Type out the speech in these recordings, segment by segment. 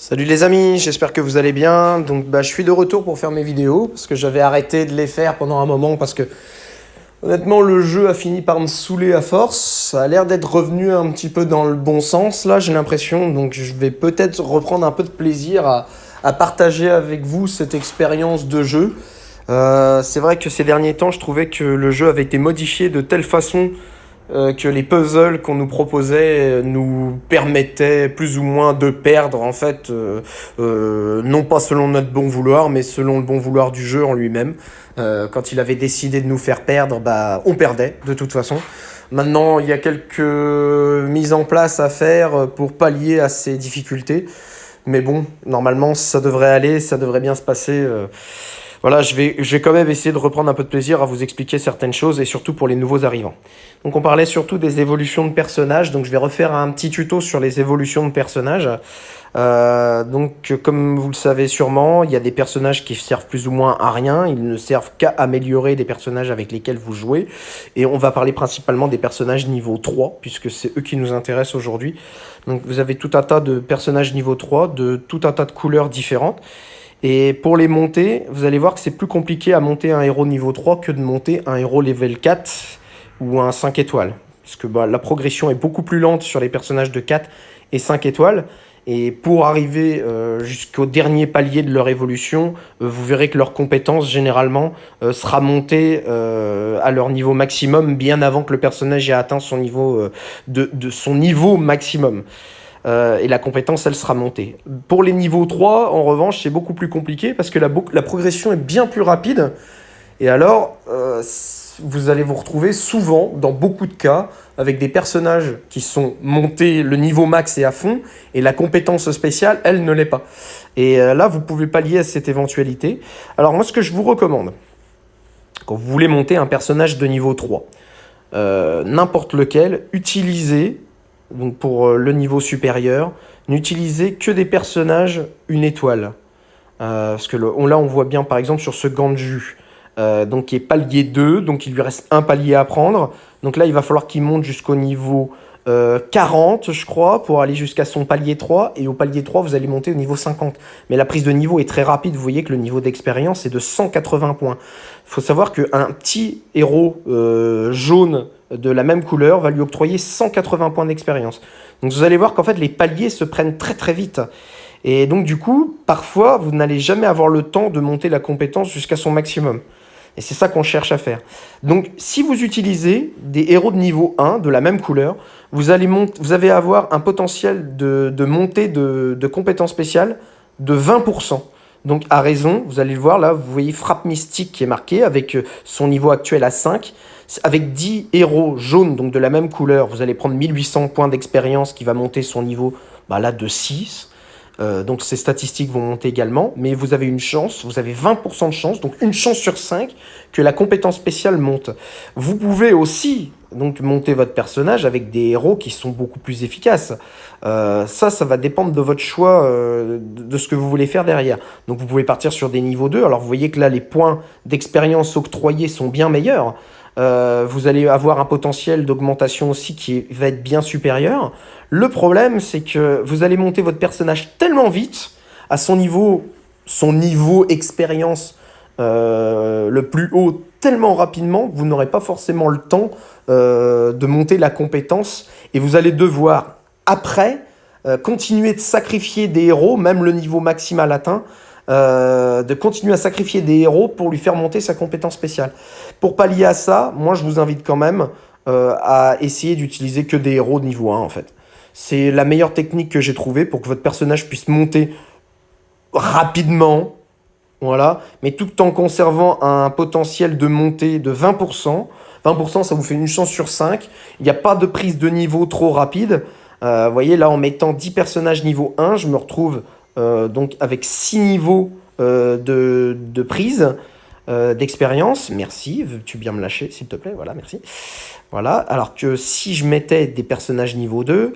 Salut les amis, j'espère que vous allez bien. Donc je suis de retour pour faire mes vidéos parce que j'avais arrêté de les faire pendant un moment parce que honnêtement le jeu a fini par me saouler à force. Ça a l'air d'être revenu un petit peu dans le bon sens là, j'ai l'impression. Donc je vais peut-être reprendre un peu de plaisir à partager avec vous cette expérience de jeu. C'est vrai que ces derniers temps, je trouvais que le jeu avait été modifié de telle façon que les puzzles qu'on nous proposait nous permettaient plus ou moins de perdre en fait, non pas selon notre bon vouloir, mais selon le bon vouloir du jeu en lui-même. Quand il avait décidé de nous faire perdre, bah on perdait de toute façon. Maintenant, il y a quelques mises en place à faire pour pallier à ces difficultés. Mais bon, normalement, ça devrait aller, ça devrait bien se passer. Voilà, je vais quand même essayer de reprendre un peu de plaisir à vous expliquer certaines choses et surtout pour les nouveaux arrivants. Donc on parlait surtout des évolutions de personnages, donc je vais refaire un petit tuto sur les évolutions de personnages. Donc comme vous le savez sûrement, il y a des personnages qui servent plus ou moins à rien, ils ne servent qu'à améliorer les personnages avec lesquels vous jouez. Et on va parler principalement des personnages niveau 3, puisque c'est eux qui nous intéressent aujourd'hui. Donc vous avez tout un tas de personnages niveau 3, de tout un tas de couleurs différentes. Et pour les monter, vous allez voir que c'est plus compliqué à monter un héros niveau 3 que de monter un héros level 4 ou un 5 étoiles. Parce que la progression est beaucoup plus lente sur les personnages de 4 et 5 étoiles. Et pour arriver jusqu'au dernier palier de leur évolution, vous verrez que leur compétence, généralement, sera montée à leur niveau maximum bien avant que le personnage ait atteint son niveau, de son niveau maximum. Et la compétence, elle sera montée. Pour les niveaux 3, en revanche, c'est beaucoup plus compliqué parce que la progression est bien plus rapide. Et alors, vous allez vous retrouver souvent, dans beaucoup de cas, avec des personnages qui sont montés le niveau max et à fond, et la compétence spéciale, elle ne l'est pas. Et là, vous pouvez pallier à cette éventualité. Alors moi, ce que je vous recommande, quand vous voulez monter un personnage de niveau 3, n'importe lequel, utilisez, donc pour le niveau supérieur, n'utilisez que des personnages une étoile. Parce que là, on voit bien, par exemple, sur ce Ganju, donc qui est palier 2, donc il lui reste un palier à prendre. Donc là, il va falloir qu'il monte jusqu'au niveau 40, je crois, pour aller jusqu'à son palier 3. Et au palier 3, vous allez monter au niveau 50. Mais la prise de niveau est très rapide. Vous voyez que le niveau d'expérience est de 180 points. Il faut savoir qu'un petit héros jaune de la même couleur va lui octroyer 180 points d'expérience. Donc vous allez voir qu'en fait, les paliers se prennent très très vite. Et donc du coup, parfois, vous n'allez jamais avoir le temps de monter la compétence jusqu'à son maximum. Et c'est ça qu'on cherche à faire. Donc si vous utilisez des héros de niveau 1 de la même couleur, vous allez avoir un potentiel de montée de compétences spéciales de 20%. Donc à raison, vous allez le voir là, vous voyez frappe mystique qui est marqué avec son niveau actuel à 5. Avec 10 héros jaunes, donc de la même couleur, vous allez prendre 1800 points d'expérience qui va monter son niveau là de 6. Donc ces statistiques vont monter également, mais vous avez une chance, vous avez 20% de chance, donc une chance sur 5 que la compétence spéciale monte. Vous pouvez aussi donc monter votre personnage avec des héros qui sont beaucoup plus efficaces. Ça va dépendre de votre choix, de ce que vous voulez faire derrière. Donc vous pouvez partir sur des niveaux 2, alors vous voyez que là les points d'expérience octroyés sont bien meilleurs. Vous allez avoir un potentiel d'augmentation aussi qui va être bien supérieur. Le problème, c'est que vous allez monter votre personnage tellement vite, à son niveau expérience le plus haut, tellement rapidement, que vous n'aurez pas forcément le temps de monter la compétence. Et vous allez devoir, après, continuer de sacrifier des héros, même le niveau maximal atteint, de continuer à sacrifier des héros pour lui faire monter sa compétence spéciale. Pour pallier à ça, moi je vous invite quand même à essayer d'utiliser que des héros de niveau 1 en fait. C'est la meilleure technique que j'ai trouvée pour que votre personnage puisse monter rapidement, voilà, mais tout en conservant un potentiel de montée de 20%. 20%, ça vous fait une chance sur 5. Il n'y a pas de prise de niveau trop rapide. Vous voyez, là, en mettant 10 personnages niveau 1, je me retrouve donc avec 6 niveaux de prise d'expérience. Merci, veux-tu bien me lâcher, s'il te plaît? Voilà, merci. Voilà, alors que si je mettais des personnages niveau 2,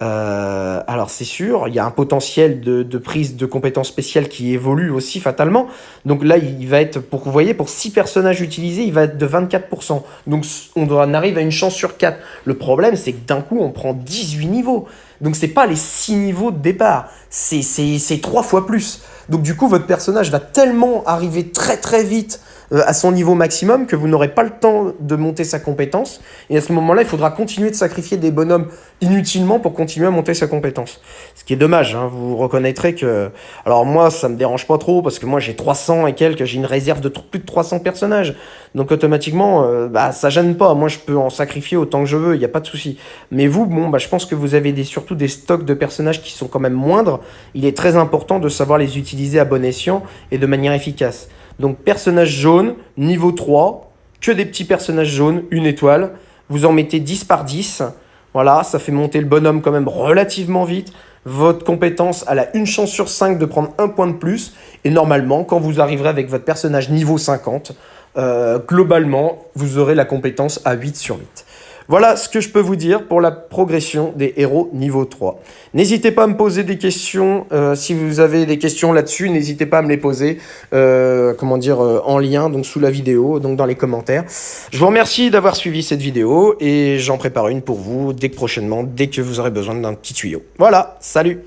Alors c'est sûr, il y a un potentiel de prise de compétences spéciales qui évolue aussi fatalement. Donc là, il va être, pour, vous voyez, pour 6 personnages utilisés, il va être de 24%. Donc on arrive à une chance sur 4. Le problème, c'est que d'un coup, on prend 18 niveaux. Donc c'est pas les 6 niveaux de départ, c'est 3 fois plus. Donc du coup, votre personnage va tellement arriver très très vite à son niveau maximum que vous n'aurez pas le temps de monter sa compétence. Et à ce moment-là, il faudra continuer de sacrifier des bonhommes inutilement pour continuer à monter sa compétence. Ce qui est dommage, hein, vous reconnaîtrez que... Alors moi, ça me dérange pas trop, parce que moi j'ai 300 et quelques, j'ai une réserve de plus de 300 personnages. Donc automatiquement, ça gêne pas. Moi, je peux en sacrifier autant que je veux, il n'y a pas de souci. Mais vous, bon, je pense que vous avez surtout des stocks de personnages qui sont quand même moindres. Il est très important de savoir les utiliser à bon escient et de manière efficace. Donc personnage jaune, niveau 3, que des petits personnages jaunes, une étoile. Vous en mettez 10 par 10. Voilà, ça fait monter le bonhomme quand même relativement vite. Votre compétence, elle a une chance sur 5 de prendre un point de plus. Et normalement, quand vous arriverez avec votre personnage niveau 50, globalement, vous aurez la compétence à 8 sur 8. Voilà ce que je peux vous dire pour la progression des héros niveau 3. N'hésitez pas à me poser des questions. Si vous avez des questions là-dessus, n'hésitez pas à me les poser en lien donc sous la vidéo, donc dans les commentaires. Je vous remercie d'avoir suivi cette vidéo et j'en prépare une pour vous dès que vous aurez besoin d'un petit tuyau. Voilà, salut!